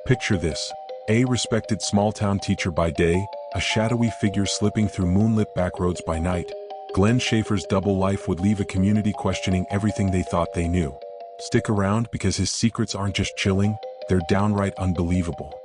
Picture this: a respected small-town teacher by day, a shadowy figure slipping through moonlit backroads by night. Glenn Shaffer's double life would leave a community questioning everything they thought they knew. Stick around because his secrets aren't just chilling, they're downright unbelievable.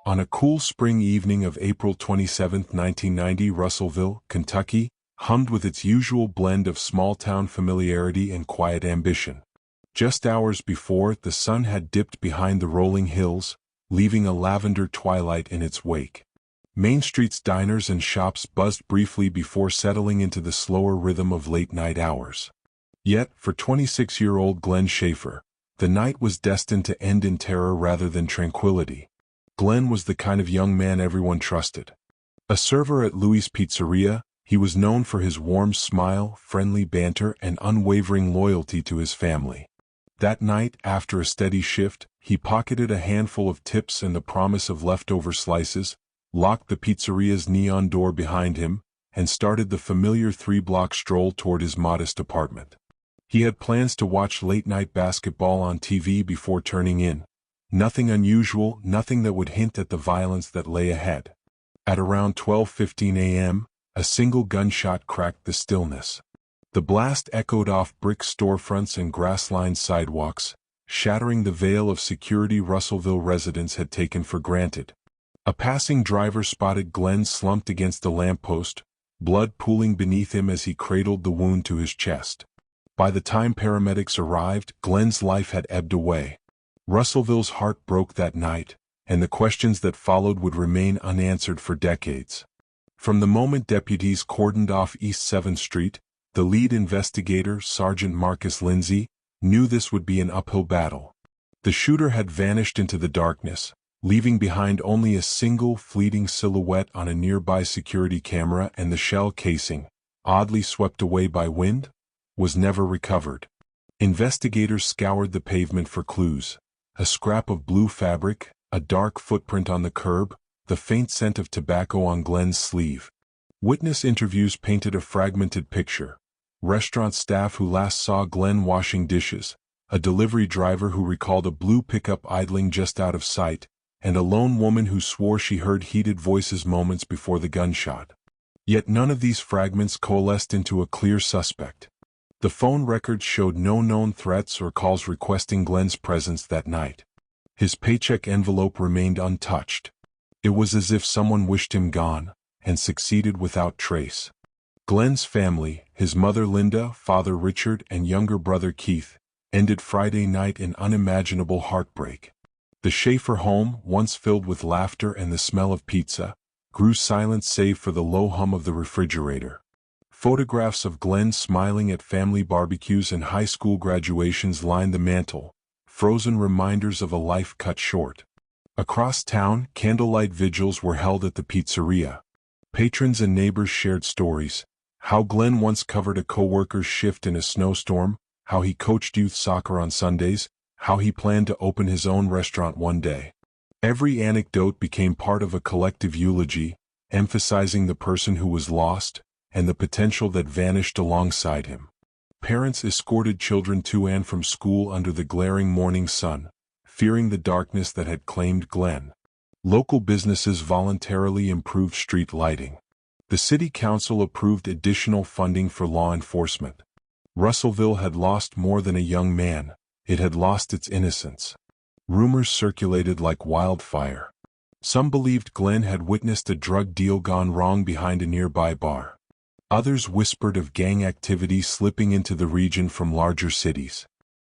On a cool spring evening of April 27, 1990, Russellville, Kentucky, hummed with its usual blend of small-town familiarity and quiet ambition. Just hours before, the sun had dipped behind the rolling hills, leaving a lavender twilight in its wake. Main Street's diners and shops buzzed briefly before settling into the slower rhythm of late-night hours. Yet, for 26-year-old Glenn Shaffer, the night was destined to end in terror rather than tranquility. Glenn was the kind of young man everyone trusted. A server at Louis' Pizzeria, he was known for his warm smile, friendly banter, and unwavering loyalty to his family. That night, after a steady shift, he pocketed a handful of tips and the promise of leftover slices, locked the pizzeria's neon door behind him, and started the familiar 3-block stroll toward his modest apartment. He had plans to watch late-night basketball on TV before turning in. Nothing unusual, nothing that would hint at the violence that lay ahead. At around 12:15 a.m., a single gunshot cracked the stillness. The blast echoed off brick storefronts and grass-lined sidewalks, shattering the veil of security Russellville residents had taken for granted. A passing driver spotted Glenn slumped against the lamppost, blood pooling beneath him as he cradled the wound to his chest. By the time paramedics arrived, Glenn's life had ebbed away. Russellville's heart broke that night, and the questions that followed would remain unanswered for decades. From the moment deputies cordoned off East 7th Street, the lead investigator, Sergeant Marcus Lindsay, knew this would be an uphill battle. The shooter had vanished into the darkness, leaving behind only a single fleeting silhouette on a nearby security camera, and the shell casing, oddly swept away by wind, was never recovered. Investigators scoured the pavement for clues: a scrap of blue fabric, a dark footprint on the curb, the faint scent of tobacco on Glenn's sleeve. Witness interviews painted a fragmented picture: restaurant staff who last saw Glenn washing dishes, a delivery driver who recalled a blue pickup idling just out of sight, and a lone woman who swore she heard heated voices moments before the gunshot. Yet none of these fragments coalesced into a clear suspect. The phone records showed no known threats or calls requesting Glenn's presence that night. His paycheck envelope remained untouched. It was as if someone wished him gone, and succeeded without trace. Glenn's family, his mother Linda, father Richard, and younger brother Keith, ended Friday night in unimaginable heartbreak. The Shaffer home, once filled with laughter and the smell of pizza, grew silent save for the low hum of the refrigerator. Photographs of Glenn smiling at family barbecues and high school graduations lined the mantel, frozen reminders of a life cut short. Across town, candlelight vigils were held at the pizzeria. Patrons and neighbors shared stories: how Glenn once covered a co-worker's shift in a snowstorm, how he coached youth soccer on Sundays, how he planned to open his own restaurant one day. Every anecdote became part of a collective eulogy, emphasizing the person who was lost, and the potential that vanished alongside him. Parents escorted children to and from school under the glaring morning sun, fearing the darkness that had claimed Glenn. Local businesses voluntarily improved street lighting. The city council approved additional funding for law enforcement. Russellville had lost more than a young man, it had lost its innocence. Rumors circulated like wildfire. Some believed Glenn had witnessed a drug deal gone wrong behind a nearby bar. Others whispered of gang activity slipping into the region from larger cities.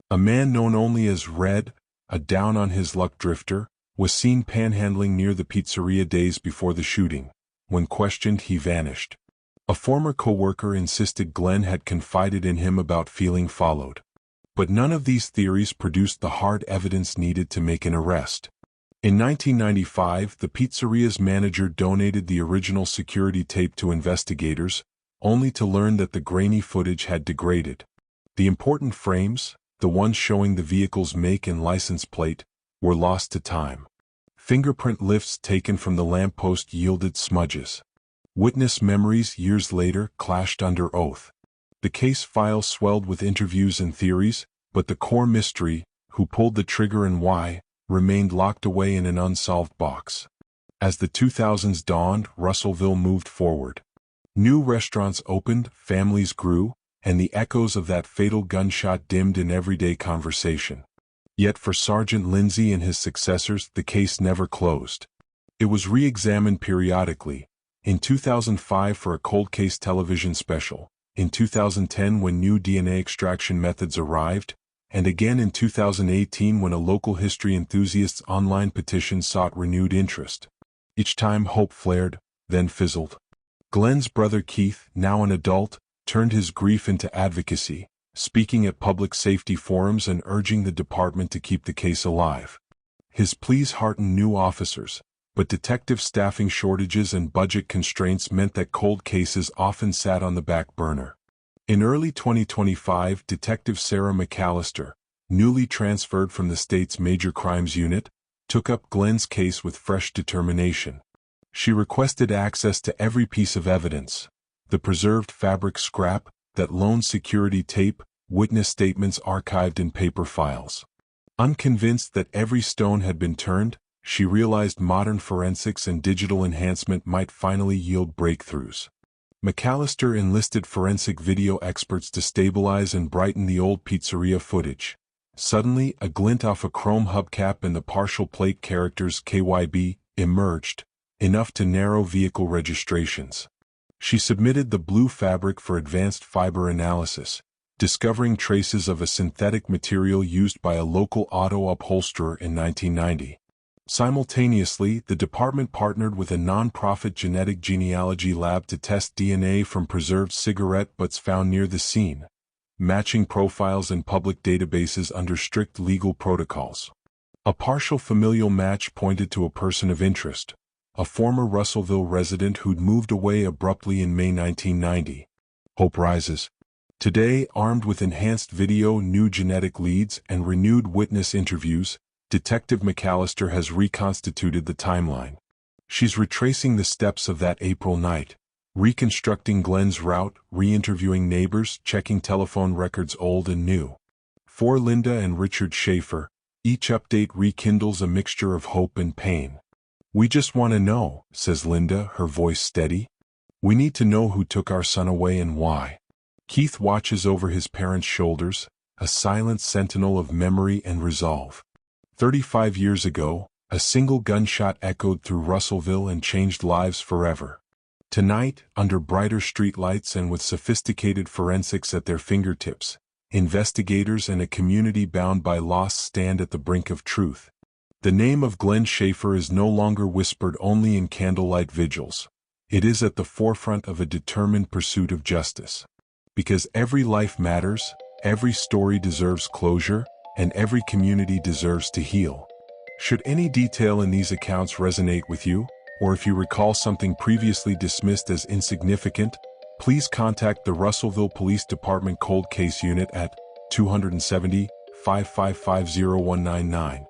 A man known only as Red, a down-on-his-luck drifter, was seen panhandling near the pizzeria days before the shooting. When questioned, he vanished. A former co-worker insisted Glenn had confided in him about feeling followed. But none of these theories produced the hard evidence needed to make an arrest. In 1995, the pizzeria's manager donated the original security tape to investigators, only to learn that the grainy footage had degraded. The important frames, the ones showing the vehicle's make and license plate, were lost to time. Fingerprint lifts taken from the lamppost yielded smudges. Witness memories years later clashed under oath. The case file swelled with interviews and theories, but the core mystery, who pulled the trigger and why, remained locked away in an unsolved box. As the 2000s dawned, Russellville moved forward. New restaurants opened, families grew, and the echoes of that fatal gunshot dimmed in everyday conversation. Yet for Sergeant Lindsay and his successors, the case never closed. It was re-examined periodically, in 2005 for a cold case television special, in 2010 when new DNA extraction methods arrived, and again in 2018 when a local history enthusiast's online petition sought renewed interest. Each time hope flared, then fizzled. Glenn's brother Keith, now an adult, turned his grief into advocacy, speaking at public safety forums and urging the department to keep the case alive. His pleas heartened new officers, but detective staffing shortages and budget constraints meant that cold cases often sat on the back burner. In early 2025, Detective Sarah McAllister, newly transferred from the state's Major Crimes Unit, took up Glenn's case with fresh determination. She requested access to every piece of evidence: the preserved fabric scrap, that lone security tape, witness statements archived in paper files. Unconvinced that every stone had been turned, she realized modern forensics and digital enhancement might finally yield breakthroughs. McAllister enlisted forensic video experts to stabilize and brighten the old pizzeria footage. Suddenly, a glint off a chrome hubcap and the partial plate characters KYB emerged, enough to narrow vehicle registrations. She submitted the blue fabric for advanced fiber analysis, discovering traces of a synthetic material used by a local auto upholsterer in 1990. Simultaneously, the department partnered with a non-profit genetic genealogy lab to test DNA from preserved cigarette butts found near the scene, matching profiles in public databases under strict legal protocols. A partial familial match pointed to a person of interest, a former Russellville resident who'd moved away abruptly in May 1990. Hope rises. Today, armed with enhanced video, new genetic leads, and renewed witness interviews, Detective McAllister has reconstituted the timeline. She's retracing the steps of that April night, reconstructing Glenn's route, re-interviewing neighbors, checking telephone records old and new. For Linda and Richard Shaffer, each update rekindles a mixture of hope and pain. "We just want to know," says Linda, her voice steady. "We need to know who took our son away and why." Keith watches over his parents' shoulders, a silent sentinel of memory and resolve. 35 years ago, a single gunshot echoed through Russellville and changed lives forever. Tonight, under brighter streetlights and with sophisticated forensics at their fingertips, investigators and a community bound by loss stand at the brink of truth. The name of Glenn Shaffer is no longer whispered only in candlelight vigils. It is at the forefront of a determined pursuit of justice. Because every life matters, every story deserves closure, and every community deserves to heal. Should any detail in these accounts resonate with you, or if you recall something previously dismissed as insignificant, please contact the Russellville Police Department Cold Case Unit at 270-555-0199.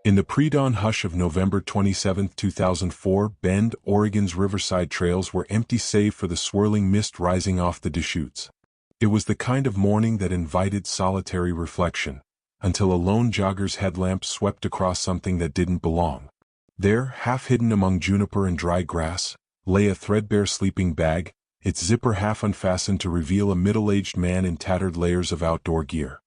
In the pre-dawn hush of November 27, 2004, Bend, Oregon's riverside trails were empty save for the swirling mist rising off the Deschutes. It was the kind of morning that invited solitary reflection, until a lone jogger's headlamp swept across something that didn't belong. There, half hidden among juniper and dry grass, lay a threadbare sleeping bag, its zipper half unfastened to reveal a middle-aged man in tattered layers of outdoor gear.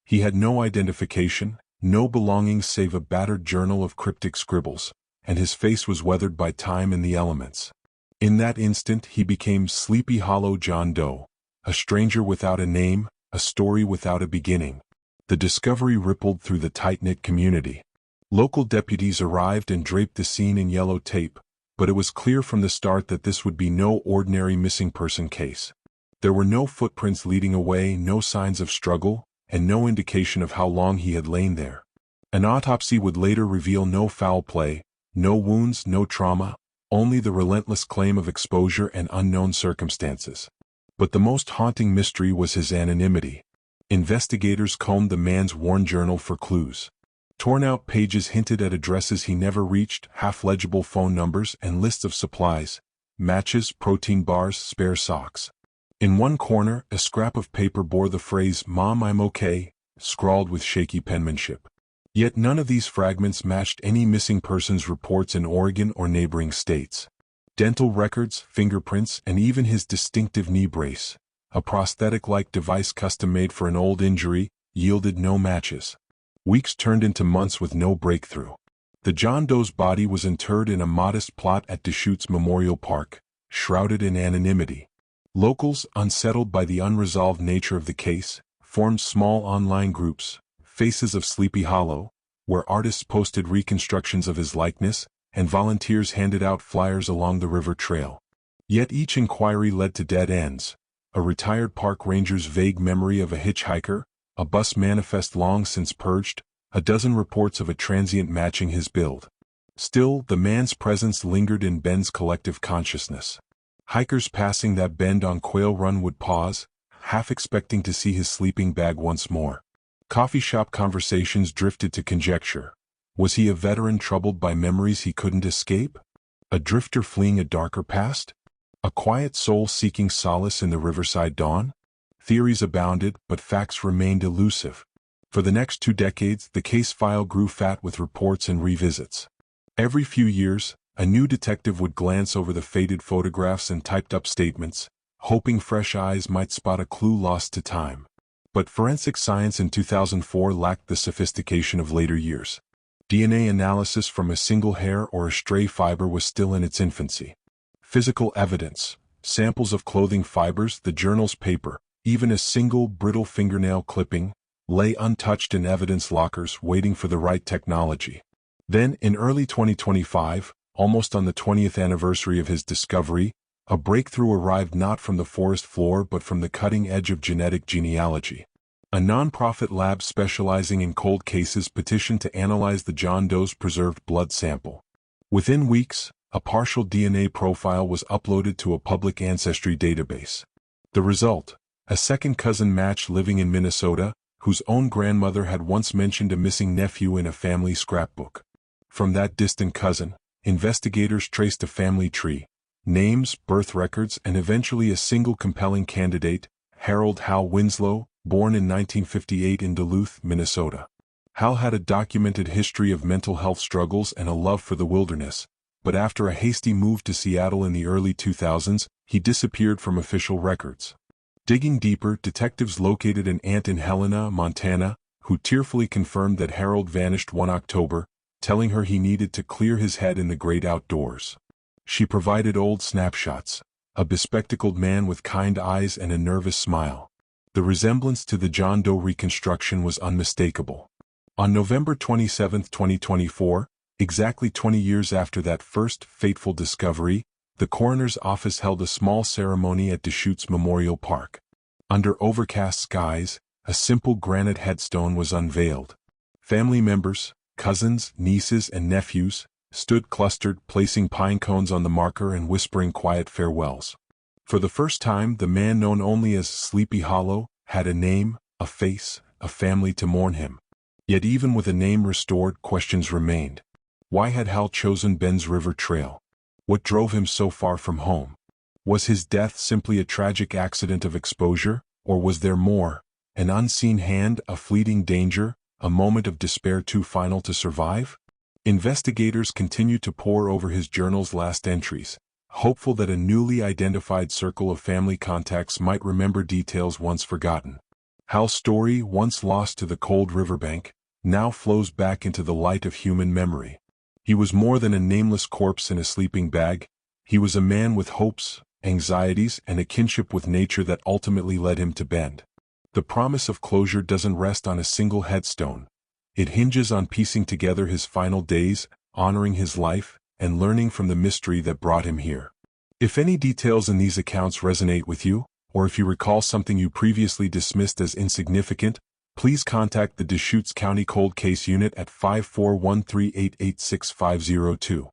He had no identification, no belongings save a battered journal of cryptic scribbles, and his face was weathered by time and the elements. In that instant he became Sleepy Hollow John Doe, a stranger without a name, a story without a beginning. The discovery rippled through the tight-knit community. Local deputies arrived and draped the scene in yellow tape, but it was clear from the start that this would be no ordinary missing person case. There were no footprints leading away, no signs of struggle, and no indication of how long he had lain there. An autopsy would later reveal no foul play, no wounds, no trauma, only the relentless claim of exposure and unknown circumstances. But the most haunting mystery was his anonymity. Investigators combed the man's worn journal for clues. Torn-out pages hinted at addresses he never reached, half-legible phone numbers, and lists of supplies: matches, protein bars, spare socks. In one corner, a scrap of paper bore the phrase, "Mom, I'm okay," scrawled with shaky penmanship. Yet none of these fragments matched any missing persons reports in Oregon or neighboring states. Dental records, fingerprints, and even his distinctive knee brace, a prosthetic-like device custom-made for an old injury, yielded no matches. Weeks turned into months with no breakthrough. The John Doe's body was interred in a modest plot at Deschutes Memorial Park, shrouded in anonymity. Locals, unsettled by the unresolved nature of the case, formed small online groups, Faces of Sleepy Hollow, where artists posted reconstructions of his likeness, and volunteers handed out flyers along the river trail. Yet each inquiry led to dead ends: a retired park ranger's vague memory of a hitchhiker, a bus manifest long since purged, a dozen reports of a transient matching his build. Still, the man's presence lingered in Ben's collective consciousness. Hikers passing that bend on Quail Run would pause, half expecting to see his sleeping bag once more. Coffee shop conversations drifted to conjecture. Was he a veteran troubled by memories he couldn't escape? A drifter fleeing a darker past? A quiet soul seeking solace in the riverside dawn? Theories abounded, but facts remained elusive. For the next 2 decades, the case file grew fat with reports and revisits. Every few years, a new detective would glance over the faded photographs and typed-up statements, hoping fresh eyes might spot a clue lost to time. But forensic science in 2004 lacked the sophistication of later years. DNA analysis from a single hair or a stray fiber was still in its infancy. Physical evidence, samples of clothing fibers, the journal's paper, even a single brittle fingernail clipping, lay untouched in evidence lockers waiting for the right technology. Then, in early 2025, almost on the 20th anniversary of his discovery, a breakthrough arrived not from the forest floor but from the cutting edge of genetic genealogy. A non-profit lab specializing in cold cases petitioned to analyze the John Doe's preserved blood sample. Within weeks, a partial DNA profile was uploaded to a public ancestry database. The result: a second cousin match living in Minnesota, whose own grandmother had once mentioned a missing nephew in a family scrapbook. From that distant cousin, investigators traced a family tree, names, birth records, and eventually a single compelling candidate, Harold Hal Winslow, born in 1958 in Duluth, Minnesota. Hal had a documented history of mental health struggles and a love for the wilderness, but after a hasty move to Seattle in the early 2000s, he disappeared from official records. Digging deeper, detectives located an aunt in Helena, Montana, who tearfully confirmed that Harold vanished one October, telling her he needed to clear his head in the great outdoors. She provided old snapshots, a bespectacled man with kind eyes and a nervous smile. The resemblance to the John Doe reconstruction was unmistakable. On November 27, 2024, exactly 20 years after that first fateful discovery, the coroner's office held a small ceremony at Deschutes Memorial Park. Under overcast skies, a simple granite headstone was unveiled. Family members, cousins, nieces, and nephews, stood clustered, placing pine cones on the marker and whispering quiet farewells. For the first time, the man known only as Sleepy Hollow had a name, a face, a family to mourn him. Yet even with a name restored, questions remained. Why had Hal chosen Ben's River Trail? What drove him so far from home? Was his death simply a tragic accident of exposure, or was there more? An unseen hand, a fleeting danger, a moment of despair too final to survive? Investigators continued to pore over his journal's last entries, hopeful that a newly identified circle of family contacts might remember details once forgotten. Hal's story, once lost to the cold riverbank, now flows back into the light of human memory. He was more than a nameless corpse in a sleeping bag. He was a man with hopes, anxieties, and a kinship with nature that ultimately led him to Bend. The promise of closure doesn't rest on a single headstone. It hinges on piecing together his final days, honoring his life, and learning from the mystery that brought him here. If any details in these accounts resonate with you, or if you recall something you previously dismissed as insignificant, please contact the Deschutes County Cold Case Unit at 54138866502.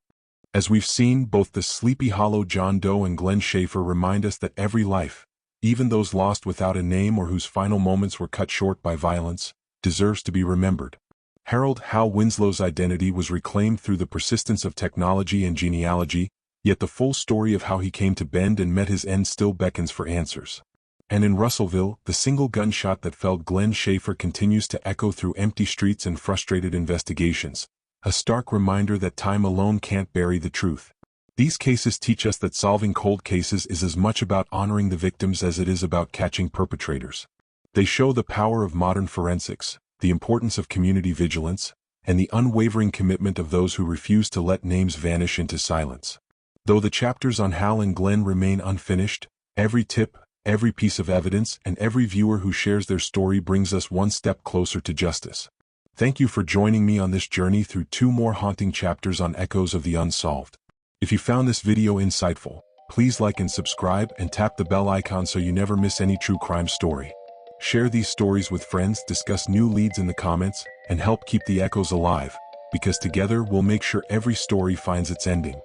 As we've seen, both the Sleepy Hollow John Doe and Glenn Shaffer remind us that every life, even those lost without a name or whose final moments were cut short by violence, deserves to be remembered. Harold Hal Winslow's identity was reclaimed through the persistence of technology and genealogy, yet the full story of how he came to Bend and met his end still beckons for answers. And in Russellville, the single gunshot that felled Glenn Shaffer continues to echo through empty streets and frustrated investigations, a stark reminder that time alone can't bury the truth. These cases teach us that solving cold cases is as much about honoring the victims as it is about catching perpetrators. They show the power of modern forensics, the importance of community vigilance, and the unwavering commitment of those who refuse to let names vanish into silence. Though the chapters on Hal and Glenn remain unfinished, every tip, every piece of evidence, and every viewer who shares their story brings us one step closer to justice. Thank you for joining me on this journey through 2 more haunting chapters on Echoes of the Unsolved. If you found this video insightful, please like and subscribe and tap the bell icon so you never miss any true crime story. Share these stories with friends, discuss new leads in the comments, and help keep the echoes alive, because together we'll make sure every story finds its ending.